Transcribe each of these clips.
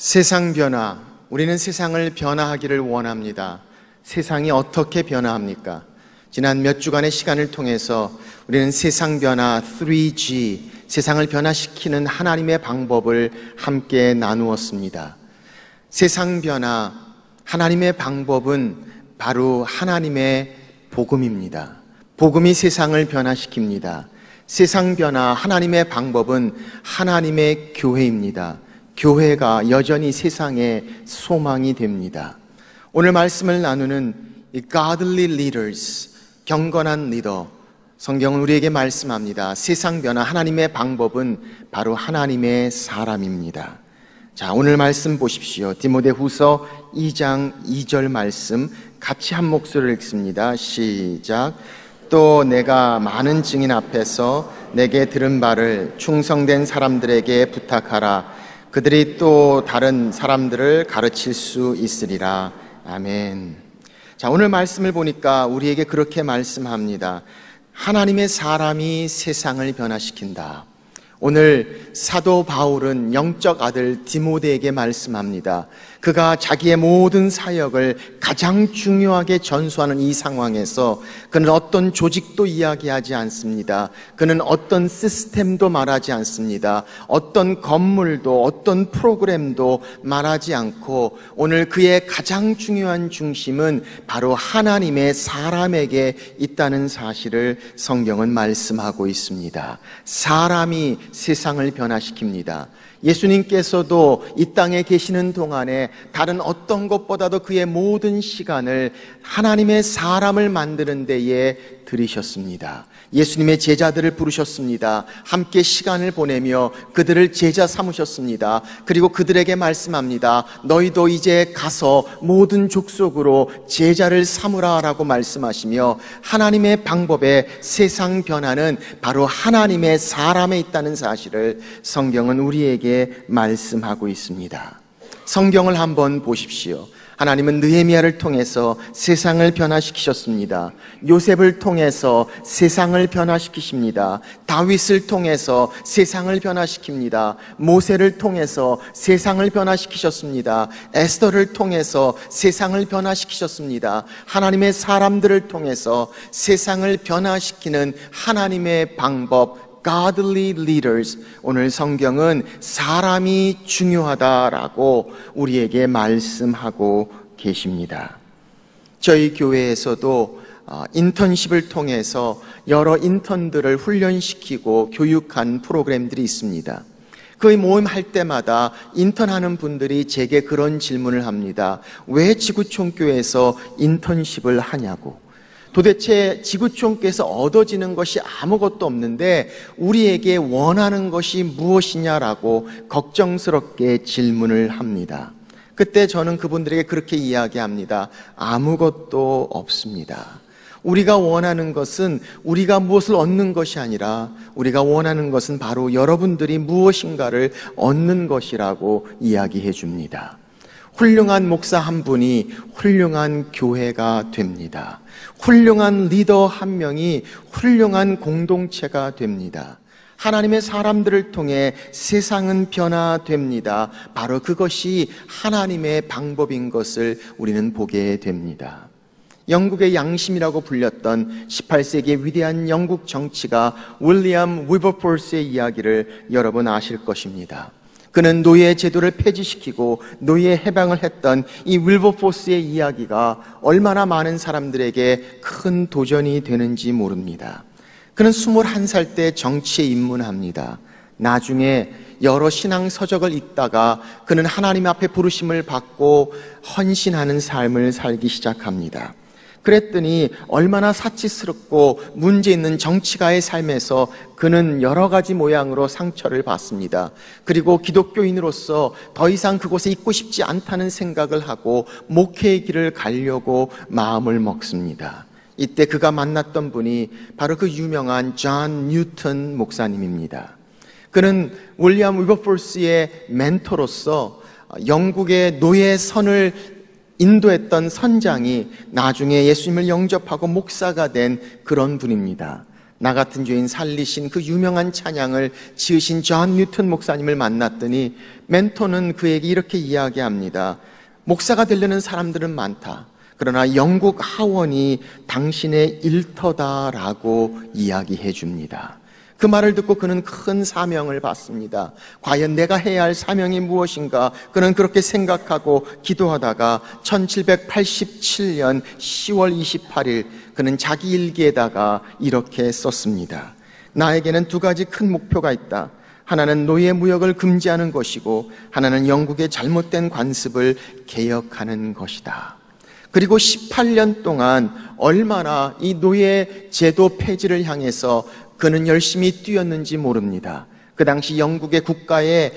세상 변화, 우리는 세상을 변화하기를 원합니다. 세상이 어떻게 변화합니까? 지난 몇 주간의 시간을 통해서 우리는 세상 변화 3G, 세상을 변화시키는 하나님의 방법을 함께 나누었습니다. 세상 변화, 하나님의 방법은 바로 하나님의 복음입니다. 복음이 세상을 변화시킵니다. 세상 변화, 하나님의 방법은 하나님의 교회입니다. 교회가 여전히 세상의 소망이 됩니다. 오늘 말씀을 나누는 이 godly leaders, 경건한 리더, 성경은 우리에게 말씀합니다. 세상 변화, 하나님의 방법은 바로 하나님의 사람입니다. 자, 오늘 말씀 보십시오. 디모데후서 2장 2절 말씀 같이 한 목소리를 읽습니다. 시작. 또 내가 많은 증인 앞에서 내게 들은 바를 충성된 사람들에게 부탁하라. 그들이 또 다른 사람들을 가르칠 수 있으리라. 아멘. 자, 오늘 말씀을 보니까 우리에게 그렇게 말씀합니다. 하나님의 사람이 세상을 변화시킨다. 오늘 사도 바울은 영적 아들 디모데에게 말씀합니다. 그가 자기의 모든 사역을 가장 중요하게 전수하는 이 상황에서 그는 어떤 조직도 이야기하지 않습니다. 그는 어떤 시스템도 말하지 않습니다. 어떤 건물도 어떤 프로그램도 말하지 않고 오늘 그의 가장 중요한 중심은 바로 하나님의 사람에게 있다는 사실을 성경은 말씀하고 있습니다. 사람이 세상을 변화시킵니다. 예수님께서도 이 땅에 계시는 동안에 다른 어떤 것보다도 그의 모든 시간을 하나님의 사람을 만드는 데에 들이셨습니다. 예수님의 제자들을 부르셨습니다. 함께 시간을 보내며 그들을 제자 삼으셨습니다. 그리고 그들에게 말씀합니다. 너희도 이제 가서 모든 족속으로 제자를 삼으라라고 말씀하시며 하나님의 방법의 세상 변화는 바로 하나님의 사람에 있다는 사실을 성경은 우리에게 말씀하고 있습니다. 성경을 한번 보십시오. 하나님은 느헤미야를 통해서 세상을 변화시키셨습니다. 요셉을 통해서 세상을 변화시키십니다. 다윗을 통해서 세상을 변화시킵니다. 모세를 통해서 세상을 변화시키셨습니다. 에스더를 통해서 세상을 변화시키셨습니다. 하나님의 사람들을 통해서 세상을 변화시키는 하나님의 방법, godly leaders, 오늘 성경은 사람이 중요하다라고 우리에게 말씀하고 계십니다. 저희 교회에서도 인턴십을 통해서 여러 인턴들을 훈련시키고 교육한 프로그램들이 있습니다. 그 모임할 때마다 인턴하는 분들이 제게 그런 질문을 합니다. 왜 지구촌교회에서 인턴십을 하냐고. 도대체 지구촌께서 얻어지는 것이 아무것도 없는데 우리에게 원하는 것이 무엇이냐라고 걱정스럽게 질문을 합니다. 그때 저는 그분들에게 그렇게 이야기합니다. 아무것도 없습니다. 우리가 원하는 것은 우리가 무엇을 얻는 것이 아니라 우리가 원하는 것은 바로 여러분들이 무엇인가를 얻는 것이라고 이야기해 줍니다. 훌륭한 목사 한 분이 훌륭한 교회가 됩니다. 훌륭한 리더 한 명이 훌륭한 공동체가 됩니다. 하나님의 사람들을 통해 세상은 변화됩니다. 바로 그것이 하나님의 방법인 것을 우리는 보게 됩니다. 영국의 양심이라고 불렸던 18세기의 위대한 영국 정치가 윌리엄 위버포스의 이야기를 여러분 아실 것입니다. 그는 노예 제도를 폐지시키고 노예 해방을 했던 이 윌버포스의 이야기가 얼마나 많은 사람들에게 큰 도전이 되는지 모릅니다. 그는 21살 때 정치에 입문합니다. 나중에 여러 신앙 서적을 읽다가 그는 하나님 앞에 부르심을 받고 헌신하는 삶을 살기 시작합니다. 그랬더니 얼마나 사치스럽고 문제 있는 정치가의 삶에서 그는 여러 가지 모양으로 상처를 받습니다. 그리고 기독교인으로서 더 이상 그곳에 있고 싶지 않다는 생각을 하고 목회의 길을 가려고 마음을 먹습니다. 이때 그가 만났던 분이 바로 그 유명한 존 뉴턴 목사님입니다. 그는 윌리엄 위버포스의 멘토로서 영국의 노예선을 인도했던 선장이 나중에 예수님을 영접하고 목사가 된 그런 분입니다. 나 같은 죄인 살리신 그 유명한 찬양을 지으신 존 뉴턴 목사님을 만났더니 멘토는 그에게 이렇게 이야기합니다. 목사가 되려는 사람들은 많다. 그러나 영국 하원이 당신의 일터다라고 이야기해 줍니다. 그 말을 듣고 그는 큰 사명을 받습니다. 과연 내가 해야 할 사명이 무엇인가? 그는 그렇게 생각하고 기도하다가 1787년 10월 28일 그는 자기 일기에다가 이렇게 썼습니다. 나에게는 두 가지 큰 목표가 있다. 하나는 노예 무역을 금지하는 것이고 하나는 영국의 잘못된 관습을 개혁하는 것이다. 그리고 18년 동안 얼마나 이 노예 제도 폐지를 향해서 그는 열심히 뛰었는지 모릅니다. 그 당시 영국의 국익의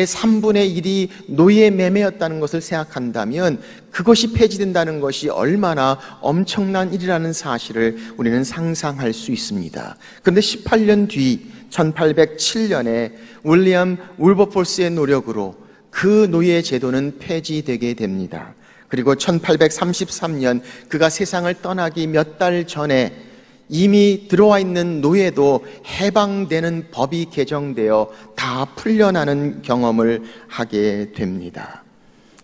3분의 1이 노예 매매였다는 것을 생각한다면 그것이 폐지된다는 것이 얼마나 엄청난 일이라는 사실을 우리는 상상할 수 있습니다. 그런데 18년 뒤 1807년에 윌리엄 울버포스의 노력으로 그 노예 제도는 폐지되게 됩니다. 그리고 1833년 그가 세상을 떠나기 몇 달 전에 이미 들어와 있는 노예도 해방되는 법이 개정되어 다 풀려나는 경험을 하게 됩니다.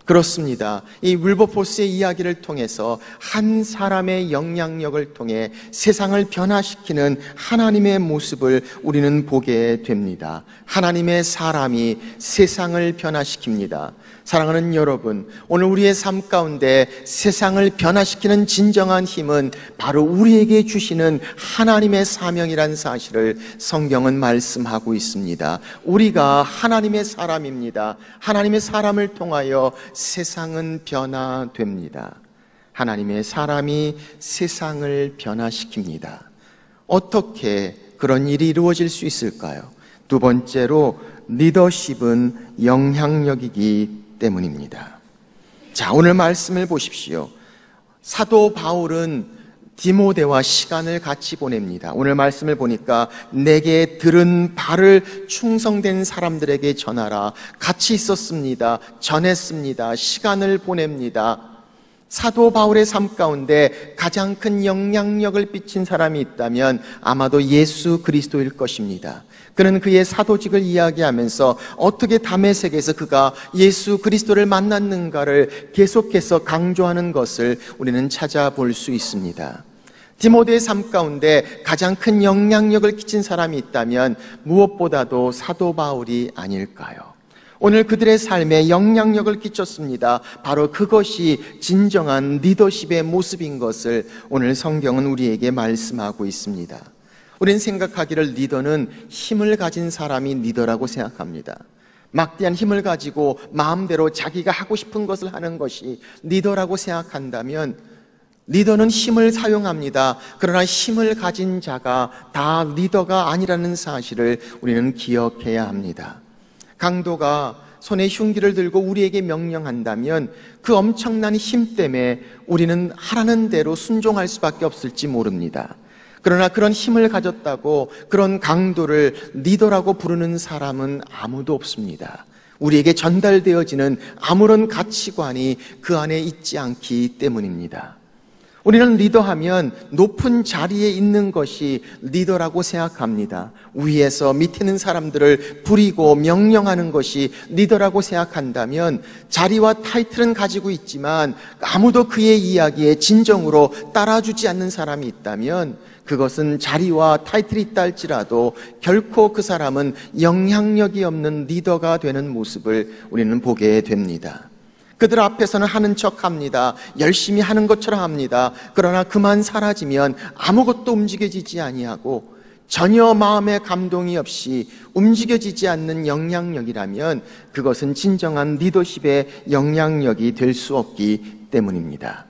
그렇습니다. 이 윌버포스의 이야기를 통해서 한 사람의 영향력을 통해 세상을 변화시키는 하나님의 모습을 우리는 보게 됩니다. 하나님의 사람이 세상을 변화시킵니다. 사랑하는 여러분, 오늘 우리의 삶 가운데 세상을 변화시키는 진정한 힘은 바로 우리에게 주시는 하나님의 사명이란 사실을 성경은 말씀하고 있습니다. 우리가 하나님의 사람입니다. 하나님의 사람을 통하여 세상은 변화됩니다. 하나님의 사람이 세상을 변화시킵니다. 어떻게 그런 일이 이루어질 수 있을까요? 두 번째로 리더십은 영향력이기 때문입니다. 자, 오늘 말씀을 보십시오. 사도 바울은 디모데와 시간을 같이 보냅니다. 오늘 말씀을 보니까 내게 들은 바를 충성된 사람들에게 전하라. 같이 있었습니다. 전했습니다. 시간을 보냅니다. 사도 바울의 삶 가운데 가장 큰 영향력을 끼친 사람이 있다면 아마도 예수 그리스도일 것입니다. 그는 그의 사도직을 이야기하면서 어떻게 다메섹에서 그가 예수 그리스도를 만났는가를 계속해서 강조하는 것을 우리는 찾아볼 수 있습니다. 디모데의 삶 가운데 가장 큰 영향력을 끼친 사람이 있다면 무엇보다도 사도 바울이 아닐까요? 오늘 그들의 삶에 영향력을 끼쳤습니다. 바로 그것이 진정한 리더십의 모습인 것을 오늘 성경은 우리에게 말씀하고 있습니다. 우리는 생각하기를 리더는 힘을 가진 사람이 리더라고 생각합니다. 막대한 힘을 가지고 마음대로 자기가 하고 싶은 것을 하는 것이 리더라고 생각한다면 리더는 힘을 사용합니다. 그러나 힘을 가진 자가 다 리더가 아니라는 사실을 우리는 기억해야 합니다. 강도가 손에 흉기를 들고 우리에게 명령한다면 그 엄청난 힘 때문에 우리는 하라는 대로 순종할 수밖에 없을지 모릅니다. 그러나 그런 힘을 가졌다고 그런 강도를 리더라고 부르는 사람은 아무도 없습니다. 우리에게 전달되어지는 아무런 가치관이 그 안에 있지 않기 때문입니다. 우리는 리더하면 높은 자리에 있는 것이 리더라고 생각합니다. 위에서 밑에 있는 사람들을 부리고 명령하는 것이 리더라고 생각한다면 자리와 타이틀은 가지고 있지만 아무도 그의 이야기에 진정으로 따라주지 않는 사람이 있다면 그것은 자리와 타이틀이 있다 할지라도 결코 그 사람은 영향력이 없는 리더가 되는 모습을 우리는 보게 됩니다. 그들 앞에서는 하는 척합니다. 열심히 하는 것처럼 합니다. 그러나 그만 사라지면 아무것도 움직여지지 아니하고 전혀 마음의 감동이 없이 움직여지지 않는 영향력이라면 그것은 진정한 리더십의 영향력이 될 수 없기 때문입니다.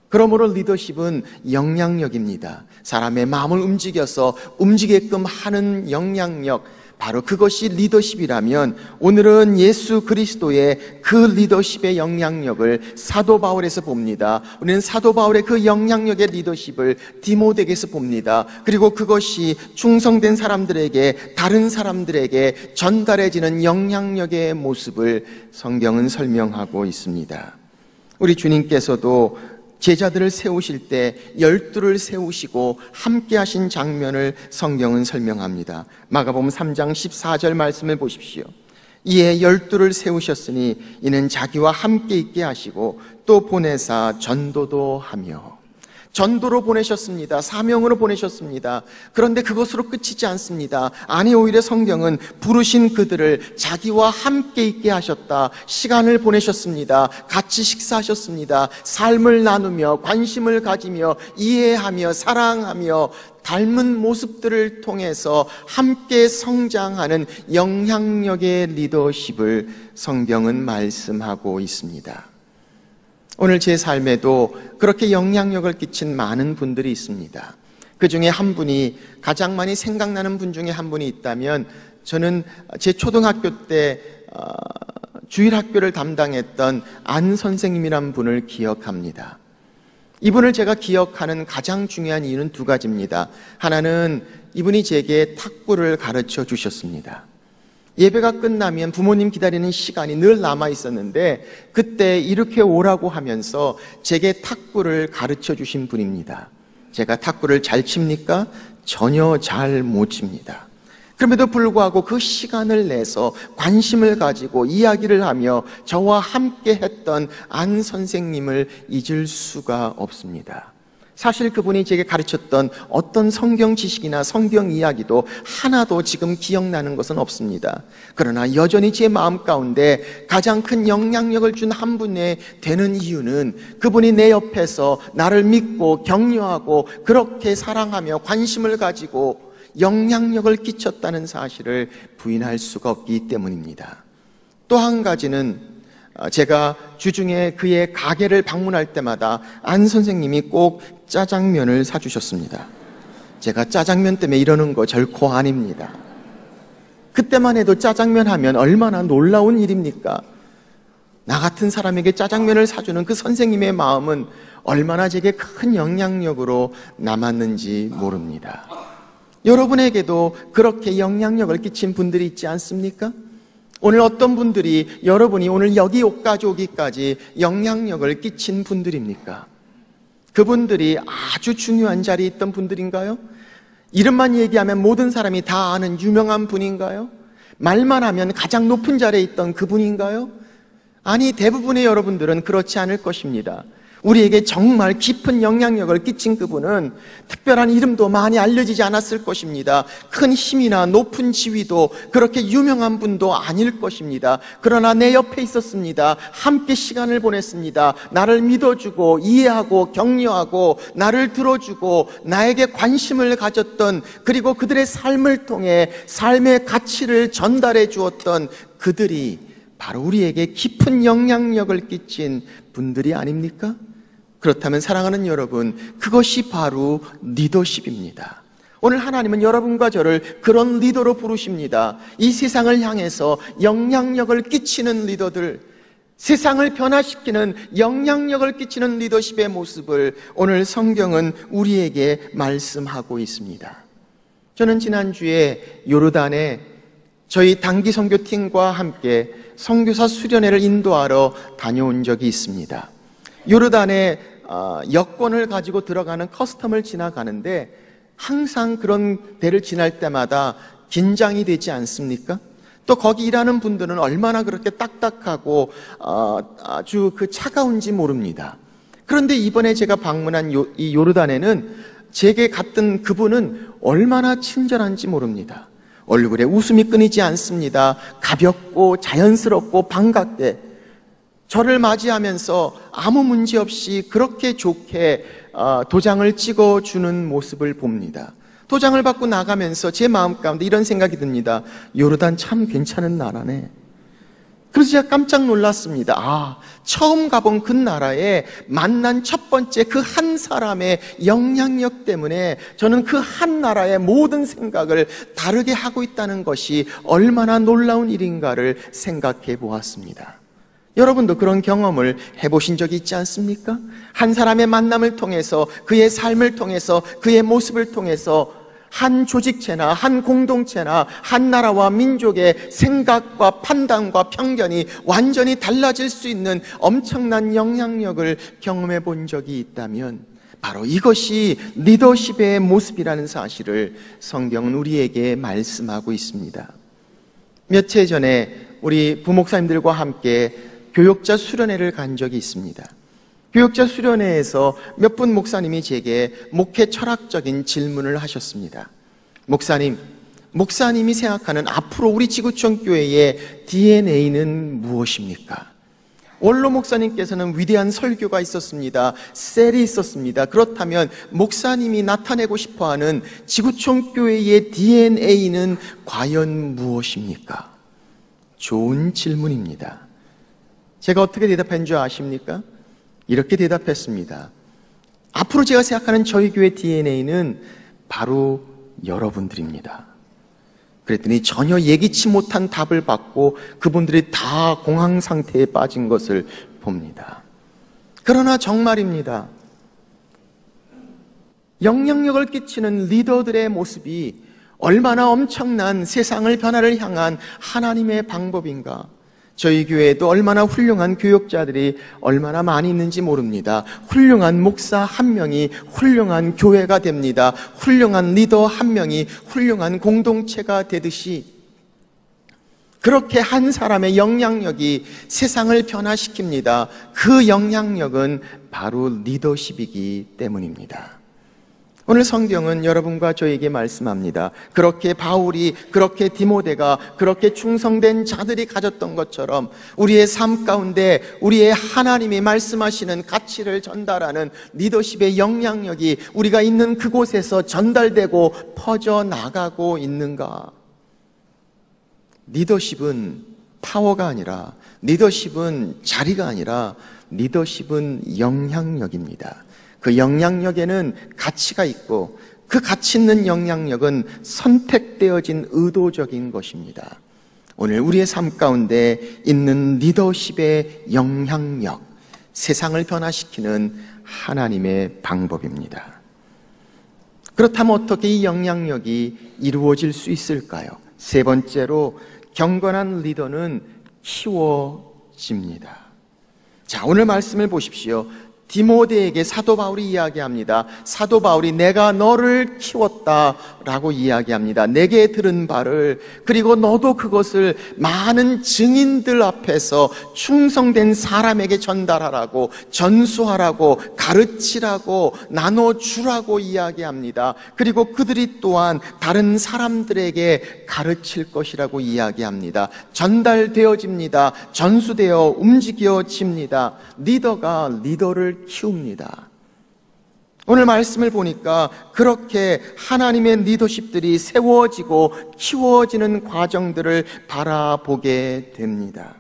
그러므로 리더십은 영향력입니다. 사람의 마음을 움직여서 움직이게끔 하는 영향력, 바로 그것이 리더십이라면 오늘은 예수 그리스도의 그 리더십의 영향력을 사도 바울에서 봅니다. 우리는 사도 바울의 그 영향력의 리더십을 디모데에게서 봅니다. 그리고 그것이 충성된 사람들에게, 다른 사람들에게 전달해지는 영향력의 모습을 성경은 설명하고 있습니다. 우리 주님께서도 제자들을 세우실 때 12를 세우시고 함께 하신 장면을 성경은 설명합니다. 마가복음 3장 14절 말씀을 보십시오. 이에 12를 세우셨으니 이는 자기와 함께 있게 하시고 또 보내사 전도도 하며. 전도로 보내셨습니다. 사명으로 보내셨습니다. 그런데 그것으로 끝이지 않습니다. 아니, 오히려 성경은 부르신 그들을 자기와 함께 있게 하셨다. 시간을 보내셨습니다. 같이 식사하셨습니다. 삶을 나누며 관심을 가지며 이해하며 사랑하며 닮은 모습들을 통해서 함께 성장하는 영향력의 리더십을 성경은 말씀하고 있습니다. 오늘 제 삶에도 그렇게 영향력을 끼친 많은 분들이 있습니다. 그 중에 한 분이, 가장 많이 생각나는 분 중에 한 분이 있다면 저는 제 초등학교 때 주일학교를 담당했던 안 선생님이란 분을 기억합니다. 이분을 제가 기억하는 가장 중요한 이유는 두 가지입니다. 하나는 이분이 제게 탁구를 가르쳐 주셨습니다. 예배가 끝나면 부모님 기다리는 시간이 늘 남아 있었는데 그때 이렇게 오라고 하면서 제게 탁구를 가르쳐 주신 분입니다. 제가 탁구를 잘 칩니까? 전혀 잘 못 칩니다. 그럼에도 불구하고 그 시간을 내서 관심을 가지고 이야기를 하며 저와 함께 했던 안 선생님을 잊을 수가 없습니다. 사실 그분이 제게 가르쳤던 어떤 성경 지식이나 성경 이야기도 하나도 지금 기억나는 것은 없습니다. 그러나 여전히 제 마음 가운데 가장 큰 영향력을 준 한 분에 되는 이유는 그분이 내 옆에서 나를 믿고 격려하고 그렇게 사랑하며 관심을 가지고 영향력을 끼쳤다는 사실을 부인할 수가 없기 때문입니다. 또 한 가지는 제가 주중에 그의 가게를 방문할 때마다 안 선생님이 꼭 짜장면을 사주셨습니다. 제가 짜장면 때문에 이러는 거 결코 아닙니다. 그때만 해도 짜장면 하면 얼마나 놀라운 일입니까? 나 같은 사람에게 짜장면을 사주는 그 선생님의 마음은 얼마나 제게 큰 영향력으로 남았는지 모릅니다. 여러분에게도 그렇게 영향력을 끼친 분들이 있지 않습니까? 오늘 어떤 분들이 여러분이 오늘 여기 옷까지 오기까지 영향력을 끼친 분들입니까? 그분들이 아주 중요한 자리에 있던 분들인가요? 이름만 얘기하면 모든 사람이 다 아는 유명한 분인가요? 말만 하면 가장 높은 자리에 있던 그분인가요? 아니, 대부분의 여러분들은 그렇지 않을 것입니다. 우리에게 정말 깊은 영향력을 끼친 그분은 특별한 이름도 많이 알려지지 않았을 것입니다. 큰 힘이나 높은 지위도 그렇게 유명한 분도 아닐 것입니다. 그러나 내 옆에 있었습니다. 함께 시간을 보냈습니다. 나를 믿어주고 이해하고 격려하고 나를 들어주고 나에게 관심을 가졌던, 그리고 그들의 삶을 통해 삶의 가치를 전달해 주었던 그들이 바로 우리에게 깊은 영향력을 끼친 분들이 아닙니까? 그렇다면 사랑하는 여러분, 그것이 바로 리더십입니다. 오늘 하나님은 여러분과 저를 그런 리더로 부르십니다. 이 세상을 향해서 영향력을 끼치는 리더들, 세상을 변화시키는 영향력을 끼치는 리더십의 모습을 오늘 성경은 우리에게 말씀하고 있습니다. 저는 지난주에 요르단에 저희 단기 선교팀과 함께 선교사 수련회를 인도하러 다녀온 적이 있습니다. 요르단에 여권을 가지고 들어가는 커스텀을 지나가는데 항상 그런 데를 지날 때마다 긴장이 되지 않습니까? 또 거기 일하는 분들은 얼마나 그렇게 딱딱하고 아주 그 차가운지 모릅니다. 그런데 이번에 제가 방문한 이 요르단에는 제게 갔던 그분은 얼마나 친절한지 모릅니다. 얼굴에 웃음이 끊이지 않습니다. 가볍고 자연스럽고 반갑게 저를 맞이하면서 아무 문제 없이 그렇게 좋게 도장을 찍어주는 모습을 봅니다. 도장을 받고 나가면서 제 마음 가운데 이런 생각이 듭니다. 요르단 참 괜찮은 나라네. 그래서 제가 깜짝 놀랐습니다. 처음 가본 그 나라에 만난 첫 번째 그 한 사람의 영향력 때문에 저는 그 한 나라의 모든 생각을 다르게 하고 있다는 것이 얼마나 놀라운 일인가를 생각해 보았습니다. 여러분도 그런 경험을 해보신 적이 있지 않습니까? 한 사람의 만남을 통해서, 그의 삶을 통해서, 그의 모습을 통해서 한 조직체나 한 공동체나 한 나라와 민족의 생각과 판단과 편견이 완전히 달라질 수 있는 엄청난 영향력을 경험해 본 적이 있다면 바로 이것이 리더십의 모습이라는 사실을 성경은 우리에게 말씀하고 있습니다. 며칠 전에 우리 부목사님들과 함께 교역자 수련회를 간 적이 있습니다. 교역자 수련회에서 몇 분 목사님이 제게 목회 철학적인 질문을 하셨습니다. 목사님이 생각하는 앞으로 우리 지구촌 교회의 DNA는 무엇입니까? 원로 목사님께서는 위대한 설교가 있었습니다. 셀이 있었습니다. 그렇다면 목사님이 나타내고 싶어하는 지구촌 교회의 DNA는 과연 무엇입니까? 좋은 질문입니다. 제가 어떻게 대답한 줄 아십니까? 이렇게 대답했습니다. 앞으로 제가 생각하는 저희 교회 DNA는 바로 여러분들입니다. 그랬더니 전혀 예기치 못한 답을 받고 그분들이 다 공황 상태에 빠진 것을 봅니다. 그러나 정말입니다. 영향력을 끼치는 리더들의 모습이 얼마나 엄청난 세상을 변화를 향한 하나님의 방법인가. 저희 교회에도 얼마나 훌륭한 교역자들이 얼마나 많이 있는지 모릅니다. 훌륭한 목사 한 명이 훌륭한 교회가 됩니다. 훌륭한 리더 한 명이 훌륭한 공동체가 되듯이 그렇게 한 사람의 영향력이 세상을 변화시킵니다. 그 영향력은 바로 리더십이기 때문입니다. 오늘 성경은 여러분과 저에게 말씀합니다. 그렇게 바울이, 그렇게 디모데가, 그렇게 충성된 자들이 가졌던 것처럼 우리의 삶 가운데 우리의 하나님이 말씀하시는 가치를 전달하는 리더십의 영향력이 우리가 있는 그곳에서 전달되고 퍼져나가고 있는가? 리더십은 파워가 아니라, 리더십은 자리가 아니라 리더십은 영향력입니다. 그 영향력에는 가치가 있고 그 가치 있는 영향력은 선택되어진 의도적인 것입니다. 오늘 우리의 삶 가운데 있는 리더십의 영향력, 세상을 변화시키는 하나님의 방법입니다. 그렇다면 어떻게 이 영향력이 이루어질 수 있을까요? 세 번째로 경건한 리더는 키워집니다. 자, 오늘 말씀을 보십시오. 디모데에게 사도 바울이 이야기합니다. 사도 바울이 내가 너를 키웠다라고 이야기합니다. 내게 들은 바를, 그리고 너도 그것을 많은 증인들 앞에서 충성된 사람에게 전달하라고, 전수하라고, 가르치라고, 나눠주라고 이야기합니다. 그리고 그들이 또한 다른 사람들에게 가르칠 것이라고 이야기합니다. 전달되어집니다. 전수되어 움직여집니다. 리더가 리더를 키웁니다. 오늘 말씀을 보니까 그렇게 하나님의 리더십들이 세워지고 키워지는 과정들을 바라보게 됩니다.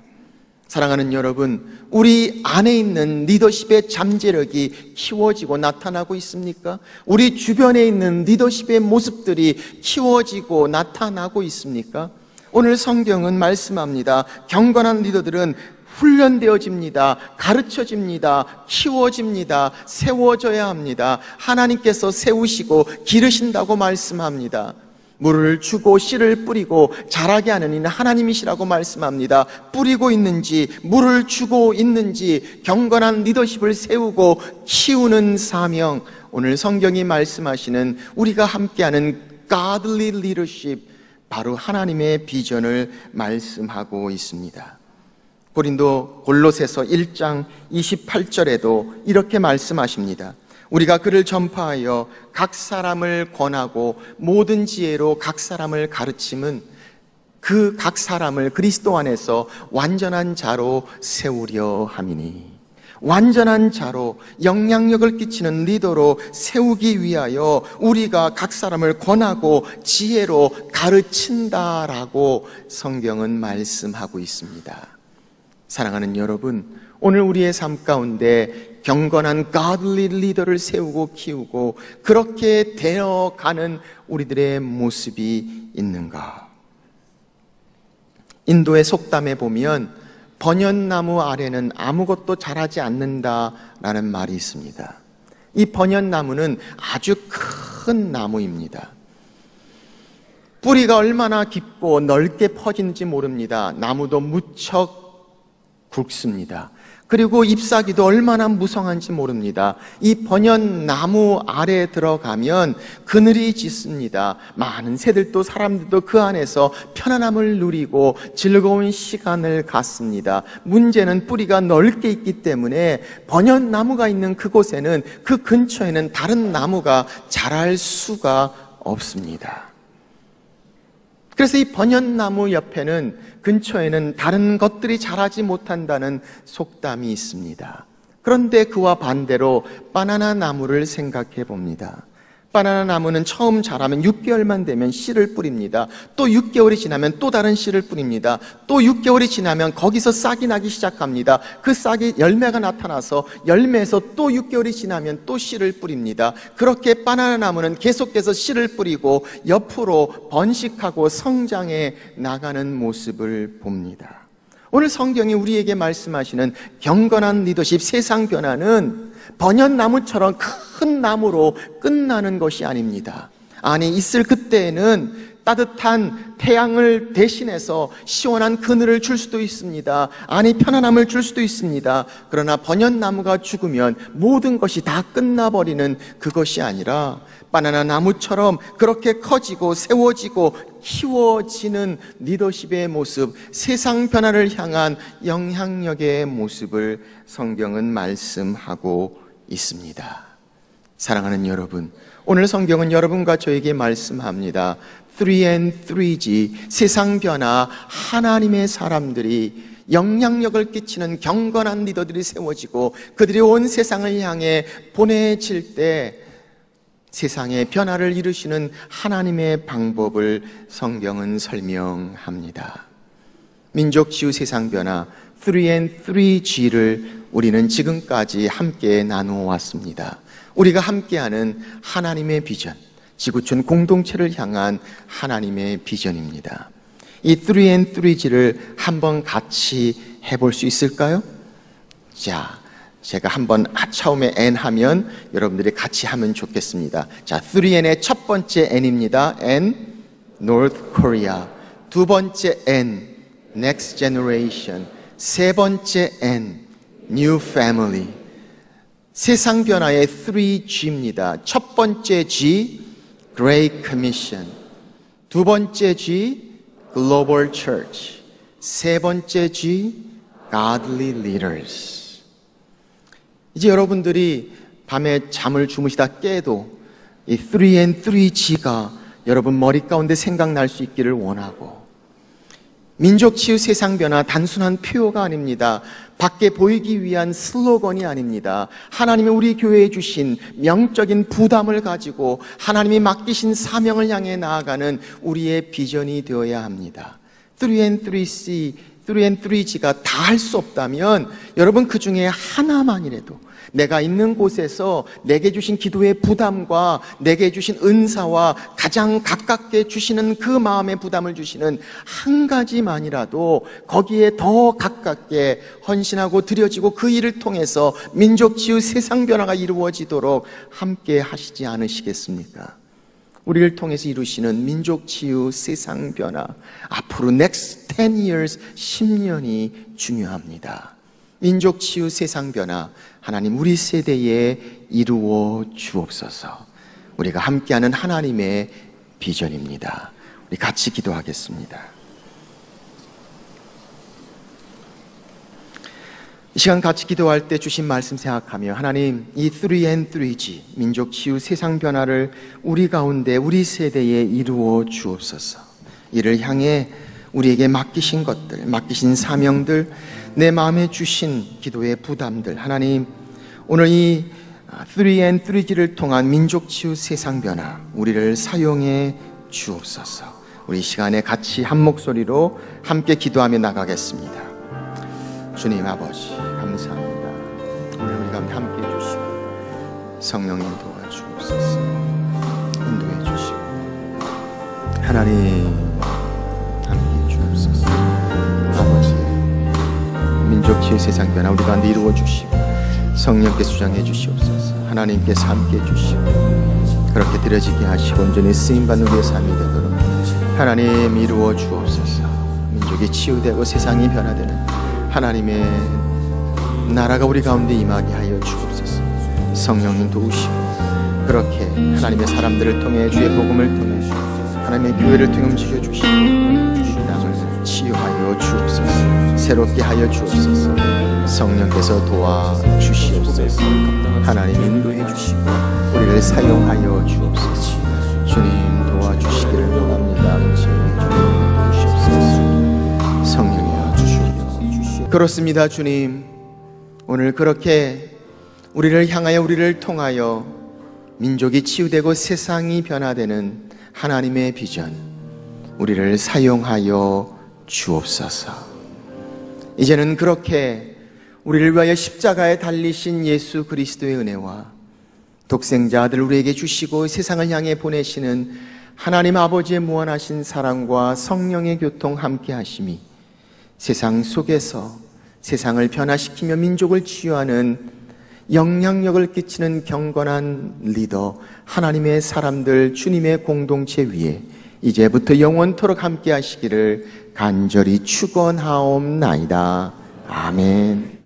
사랑하는 여러분, 우리 안에 있는 리더십의 잠재력이 키워지고 나타나고 있습니까? 우리 주변에 있는 리더십의 모습들이 키워지고 나타나고 있습니까? 오늘 성경은 말씀합니다. 경건한 리더들은 훈련되어집니다. 가르쳐집니다. 키워집니다. 세워져야 합니다. 하나님께서 세우시고 기르신다고 말씀합니다. 물을 주고 씨를 뿌리고 자라게 하는 이는 하나님이시라고 말씀합니다. 뿌리고 있는지, 물을 주고 있는지, 경건한 리더십을 세우고 키우는 사명, 오늘 성경이 말씀하시는 우리가 함께하는 godly leadership, 바로 하나님의 비전을 말씀하고 있습니다. 골로새서 1장 28절에도 이렇게 말씀하십니다. 우리가 그를 전파하여 각 사람을 권하고 모든 지혜로 각 사람을 가르침은 그 각 사람을 그리스도 안에서 완전한 자로 세우려 함이니, 완전한 자로 영향력을 끼치는 리더로 세우기 위하여 우리가 각 사람을 권하고 지혜로 가르친다라고 성경은 말씀하고 있습니다. 사랑하는 여러분, 오늘 우리의 삶 가운데 경건한 godly 리더를 세우고 키우고 그렇게 되어가는 우리들의 모습이 있는가? 인도의 속담에 보면 번연나무 아래는 아무것도 자라지 않는다라는 말이 있습니다. 이 번연나무는 아주 큰 나무입니다. 뿌리가 얼마나 깊고 넓게 퍼지는지 모릅니다. 나무도 무척 굵습니다. 그리고 잎사귀도 얼마나 무성한지 모릅니다. 이 번연나무 아래에 들어가면 그늘이 짙습니다. 많은 새들도 사람들도 그 안에서 편안함을 누리고 즐거운 시간을 갖습니다. 문제는 뿌리가 넓게 있기 때문에 번연나무가 있는 그곳에는, 그 근처에는 다른 나무가 자랄 수가 없습니다. 그래서 이 번연나무 옆에는, 근처에는 다른 것들이 자라지 못한다는 속담이 있습니다. 그런데 그와 반대로 바나나 나무를 생각해 봅니다. 바나나 나무는 처음 자라면 6개월만 되면 씨를 뿌립니다. 또 6개월이 지나면 또 다른 씨를 뿌립니다. 또 6개월이 지나면 거기서 싹이 나기 시작합니다. 그 싹이 열매가 나타나서 열매에서 또 6개월이 지나면 또 씨를 뿌립니다. 그렇게 바나나 나무는 계속해서 씨를 뿌리고 옆으로 번식하고 성장해 나가는 모습을 봅니다. 오늘 성경이 우리에게 말씀하시는 경건한 리더십, 세상 변화는 번연나무처럼 큰 나무로 끝나는 것이 아닙니다. 아니, 있을 그때에는 따뜻한 태양을 대신해서 시원한 그늘을 줄 수도 있습니다. 아니, 편안함을 줄 수도 있습니다. 그러나 번연나무가 죽으면 모든 것이 다 끝나버리는 그것이 아니라 바나나 나무처럼 그렇게 커지고 세워지고 키워지는 리더십의 모습, 세상 변화를 향한 영향력의 모습을 성경은 말씀하고 있습니다. 사랑하는 여러분, 오늘 성경은 여러분과 저에게 말씀합니다. 3&3G, 세상 변화, 하나님의 사람들이, 영향력을 끼치는 경건한 리더들이 세워지고 그들이 온 세상을 향해 보내질 때 세상의 변화를 이루시는 하나님의 방법을 성경은 설명합니다. 민족치유 세상 변화 3&3G를 우리는 지금까지 함께 나누어 왔습니다. 우리가 함께하는 하나님의 비전, 지구촌 공동체를 향한 하나님의 비전입니다. 이 3&3G를 한번 같이 해볼 수 있을까요? 자, 제가 한번 처음에 N 하면 여러분들이 같이 하면 좋겠습니다. 자, 3N의 첫 번째 N입니다. N, North Korea. 두 번째 N, Next Generation. 세 번째 N, New Family. 세상 변화의 3G입니다. 첫 번째 G, Great Commission. 두 번째 G, Global Church. 세 번째 G, Godly Leaders. 이제 여러분들이 밤에 잠을 주무시다 깨도 이 3&3G가 여러분 머리 가운데 생각날 수 있기를 원하고, 민족치유 세상 변화 단순한 표어가 아닙니다. 밖에 보이기 위한 슬로건이 아닙니다. 하나님이 우리 교회에 주신 명적인 부담을 가지고 하나님이 맡기신 사명을 향해 나아가는 우리의 비전이 되어야 합니다. 3&3G가 다 할 수 없다면 여러분 그 중에 하나만이라도 내가 있는 곳에서 내게 주신 기도의 부담과 내게 주신 은사와 가장 가깝게 주시는 그 마음의 부담을 주시는 한 가지만이라도 거기에 더 가깝게 헌신하고 드려지고 그 일을 통해서 민족치유 세상 변화가 이루어지도록 함께 하시지 않으시겠습니까? 우리를 통해서 이루시는 민족치유 세상 변화, 앞으로 next 10 years, 10년이 중요합니다. 민족치유 세상 변화, 하나님 우리 세대에 이루어 주옵소서. 우리가 함께하는 하나님의 비전입니다. 우리 같이 기도하겠습니다. 이 시간 같이 기도할 때 주신 말씀 생각하며, 하나님 이 3&3G 민족치유 세상 변화를 우리 가운데 우리 세대에 이루어 주옵소서. 이를 향해 우리에게 맡기신 것들, 맡기신 사명들, 내 마음에 주신 기도의 부담들, 하나님 오늘 이 3&3G를 통한 민족치유 세상 변화 우리를 사용해 주옵소서. 우리 이 시간에 같이 한 목소리로 함께 기도하며 나가겠습니다. 주님 아버지 감사합니다. 오늘 우리 가운데 함께 해주시고 성령님 도와주옵소서. 인도해 주시고 하나님 함께 주옵소서. 아버지 민족치유 세상 변화 우리 가운데 이루어 주시고 성령께 수장해 주시옵소서. 하나님께서 함께 해주시고 그렇게 드려지게 하시고 온전히 쓰임받는 우리의 삶이 되도록 하나님 이루어 주옵소서. 민족이 치유되고 세상이 변화되는 하나님의 나라가 우리 가운데 임하게 하여 주옵소서. 성령님 도우시고 그렇게 하나님의 사람들을 통해 주의 복음을 통해 하나님의 교회를 통해 움직여 주시고 이 땅을 치유하여 주옵소서. 새롭게 하여 주옵소서. 성령께서 도와주시옵소서. 하나님 인도해 주시고 우리를 사용하여 주옵소서. 주님 도와주시기를 원합니다. 주님 도우시옵소서. 성령이여 주시옵소서. 그렇습니다. 주님, 오늘 그렇게 우리를 향하여 우리를 통하여 민족이 치유되고 세상이 변화되는 하나님의 비전, 우리를 사용하여 주옵소서. 이제는 그렇게 우리를 위하여 십자가에 달리신 예수 그리스도의 은혜와 독생자 아들 우리에게 주시고 세상을 향해 보내시는 하나님 아버지의 무한하신 사랑과 성령의 교통 함께 하심이 세상 속에서 세상을 변화시키며 민족을 치유하는 영향력을 끼치는 경건한 리더, 하나님의 사람들, 주님의 공동체 위에 이제부터 영원토록 함께 하시기를 간절히 축원하옵나이다. 아멘.